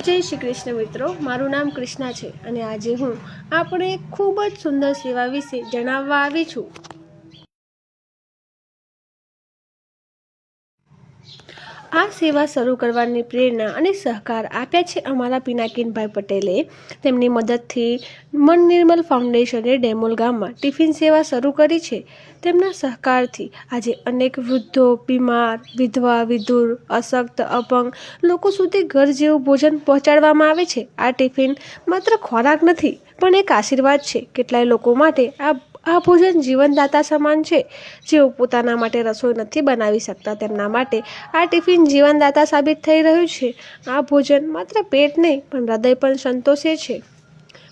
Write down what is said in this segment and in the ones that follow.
જય શ્રી કૃષ્ણ મિત્રો, મારું નામ કૃષ્ણા છે અને આજે હું આપણે એક ખૂબ જ સુંદર સેવા વિશે જણાવવા આવી છું. આ સેવા શરૂ કરવાની પ્રેરણા અને સહકાર આપ્યા છે અમારા પિનાકીનભાઈ પટેલે. તેમની મદદથી મન નિર્મલ ફાઉન્ડેશને ડેમોલ ગામમાં ટિફિન સેવા શરૂ કરી છે. તેમના સહકારથી આજે અનેક વૃદ્ધો, બીમાર, વિધવા, વિધુર, અશક્ત, અપંગ લોકો સુધી ઘર જેવું ભોજન પહોંચાડવામાં આવે છે. આ ટિફિન માત્ર ખોરાક નથી પણ એક આશીર્વાદ છે. કેટલાય લોકો માટે આ ભોજન જીવનદાતા સમાન છે. જેઓ પોતાના માટે રસોઈ નથી બનાવી શકતા, તેમના માટે આ ટિફિન જીવનદાતા સાબિત થઈ રહ્યું છે. આ ભોજન માત્ર પેટ નહીં પણ હૃદય પણ સંતોષે છે.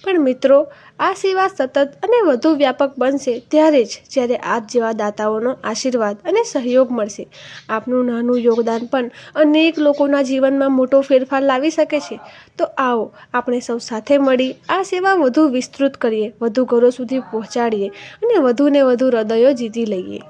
પણ મિત્રો, આ સેવા સતત અને વધુ વ્યાપક બનશે ત્યારે જ જ્યારે આપ જેવા દાતાઓનો આશીર્વાદ અને સહયોગ મળશે. આપનું નાનું યોગદાન પણ અનેક લોકોના જીવનમાં મોટો ફેરફાર લાવી શકે છે. તો આવો આપણે સૌ સાથે મળી આ સેવા વધુ વિસ્તૃત કરીએ, વધુ ઘરો સુધી પહોંચાડીએ અને વધુને વધુ હૃદયો જીતી લઈએ.